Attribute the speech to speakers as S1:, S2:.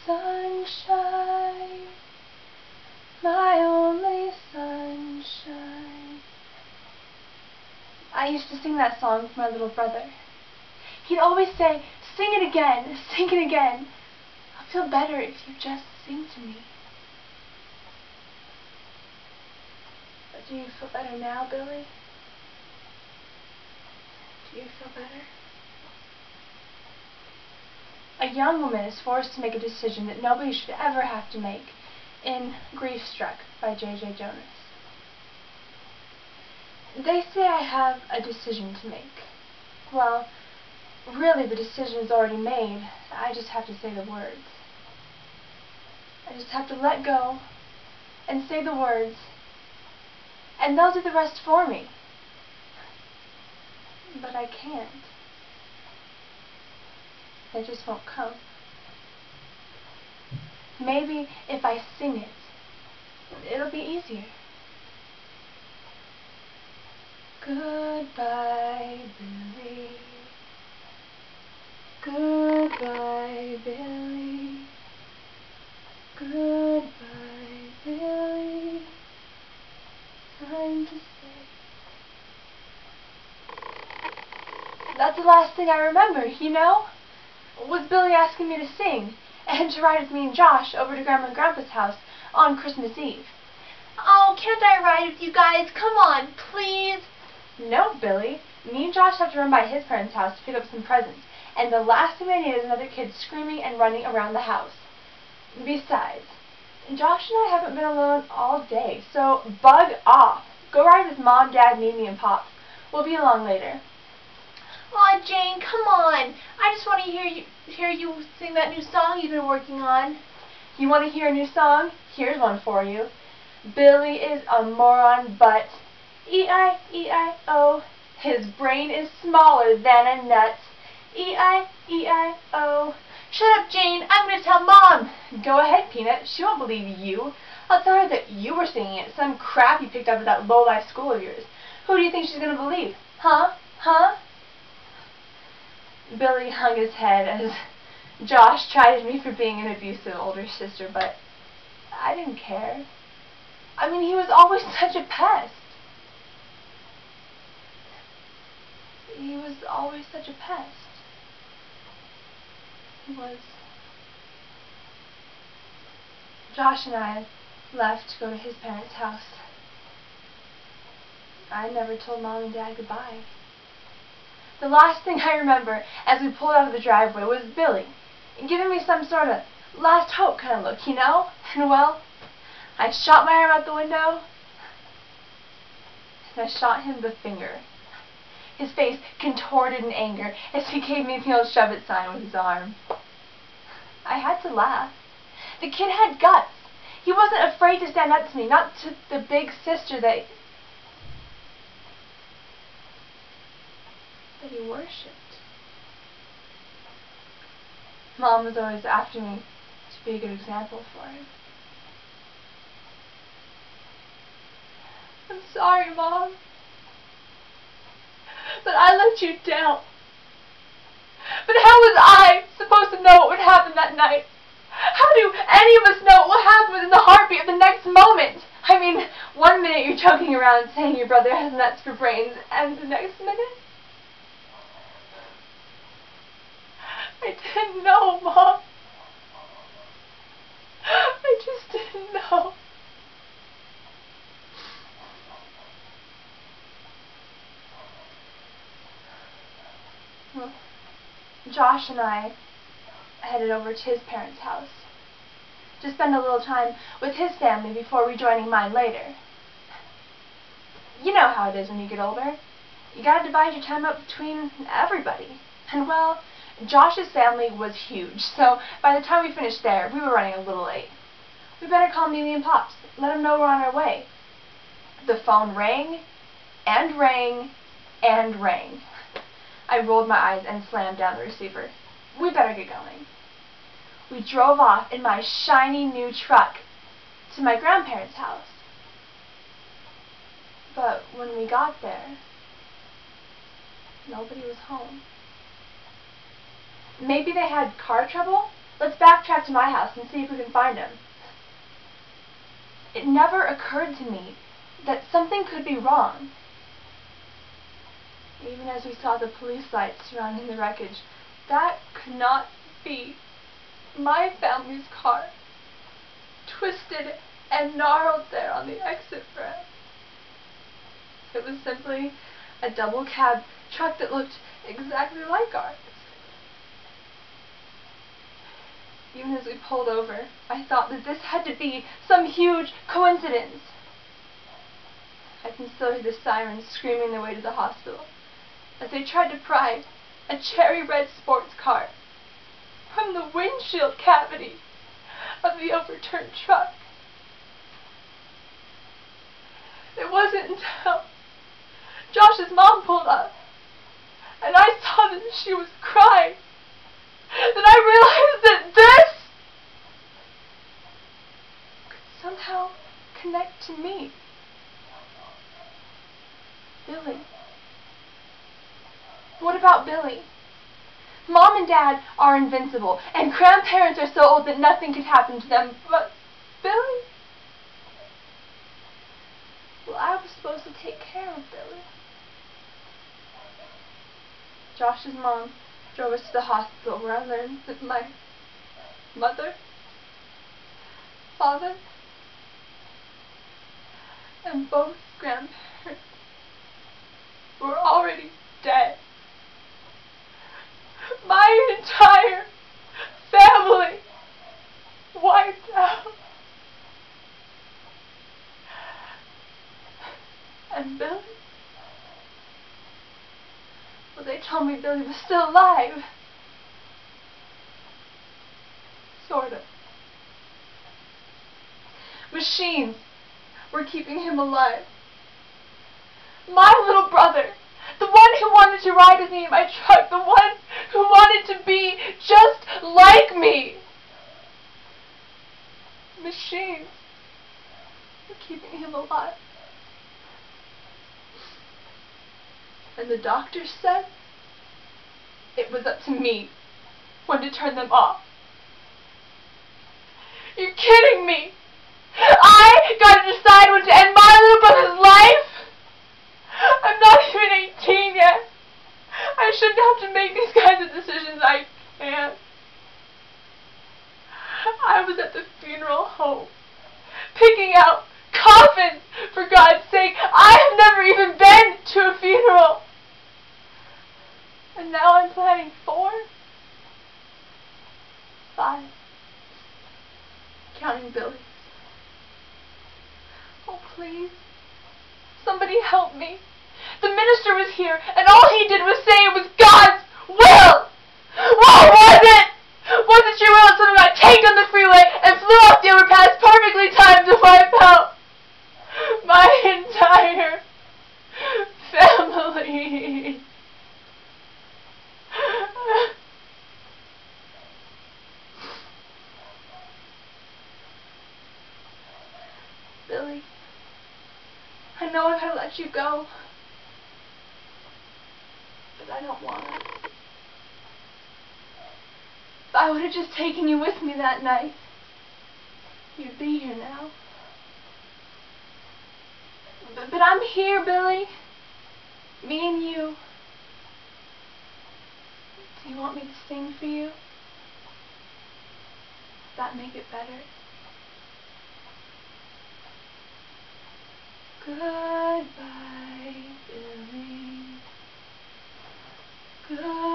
S1: sunshine, my only sunshine. I used to sing that song with my little brother. He'd always say, "Sing it again, sing it again. I'll feel better if you just sing to me." But do you feel better now, Billy? Do you feel better? A young woman is forced to make a decision that nobody should ever have to make in Grief Struck by J.J. Jonas. They say I have a decision to make. Well, really the decision is already made. I just have to say the words. I just have to let go and say the words, and they'll do the rest for me. But I can't. They just won't come. Maybe if I sing it, it'll be easier. Goodbye, Billy. Goodbye, Billy. Goodbye, Billy. Time to say. That's the last thing I remember, you know? Was Billy asking me to sing and to ride with me and Josh over to Grandma and Grandpa's house on Christmas Eve.
S2: Oh, can't I ride with you guys? Come on, please.
S1: No, Billy. Me and Josh have to run by his parents' house to pick up some presents, and the last thing they need is another kid screaming and running around the house. Besides, Josh and I haven't been alone all day, so bug off. Go ride with Mom, Dad, Mimi, and Pops. We'll be along later.
S2: Aw, Jane, come on. I just want to hear you sing that new song you've been working on.
S1: You want to hear a new song? Here's one for you. Billy is a moron, but E-I-E-I-O. His brain is smaller than a nut. E-I-E-I-O.
S2: Shut up, Jane. I'm going to tell Mom.
S1: Go ahead, Peanut. She won't believe you. I'll tell her that you were singing it, some crap you picked up at that low-life school of yours. Who do you think she's going to believe? Huh? Huh? Billy hung his head as Josh chided me for being an abusive older sister, but I didn't care. I mean, he was always such a pest. He was always such a pest. He was. Josh and I left to go to his parents' house. I never told Mom and Dad goodbye. The last thing I remember as we pulled out of the driveway was Billy giving me some sort of last hope kind of look, you know? And well, I shot my arm out the window, and I shot him the finger. His face contorted in anger as he gave me the old shove it sign with his arm. I had to laugh. The kid had guts. He wasn't afraid to stand up to me, not to the big sister that he worshipped. Mom was always after me to be a good example for him. I'm sorry, Mom, but I let you down. But how was I supposed to know what would happen that night? How do any of us know what will happen within the heartbeat of the next moment? I mean, one minute you're joking around saying your brother has nuts for brains, and the next minute? I didn't know, Mom. I just didn't know. Well, Josh and I headed over to his parents' house to spend a little time with his family before rejoining mine later. You know how it is when you get older. You gotta divide your time up between everybody. And well, Josh's family was huge, so by the time we finished there, we were running a little late. We better call Mimi and Pops, let them know we're on our way. The phone rang, and rang, and rang. I rolled my eyes and slammed down the receiver. We better get going. We drove off in my shiny new truck to my grandparents' house. But when we got there, nobody was home. Maybe they had car trouble, Let's backtrack to my house and see if we can find him. It never occurred to me that something could be wrong. Even as we saw the police lights surrounding the wreckage, that could not be my family's car, twisted and gnarled there on the exit ramp. It was simply a double cab truck that looked exactly like ours. Even as we pulled over, I thought that this had to be some huge coincidence. I can still hear the sirens screaming their way to the hospital as they tried to pry a cherry red sports car from the windshield cavity of the overturned truck. It wasn't until Josh's mom pulled up and I saw that she was crying that I realized that this could somehow connect to me. Billy. What about Billy? Mom and Dad are invincible, and grandparents are so old that nothing could happen to them, but Billy? Well, I was supposed to take care of Billy. Josh's mom drove us to the hospital where I learned that my mother, father, and both grandparents were already dead. My entire family wiped out. And Billy? Well, they told me Billy was still alive. Sort of. Machines were keeping him alive. My little brother, the one who wanted to ride with me in my truck, the one who wanted to be just like me. Machines were keeping him alive. And the doctor said it was up to me when to turn them off. You're kidding me! I got to decide when to end my little brother's life? I'm not even 18 yet. I shouldn't have to make these kinds of decisions. I can't. I was at the funeral home, picking out coffins, for God's sake. I have never even been to a funeral. And now I'm planning 4, 5, counting Billy's. Oh, please. Somebody help me. The minister was here, and all he did was say it was God's will. What was it? Was it your will that someone got taken on the freeway and flew off the overpass perfectly timed to wipe out my entire family? Billy, I know I gotta let you go, but I don't want to. If I would have just taken you with me that night, you'd be here now. But I'm here, Billy. Me and you. Do you want me to sing for you? Does that make it better? Goodbye, Billy. Goodbye.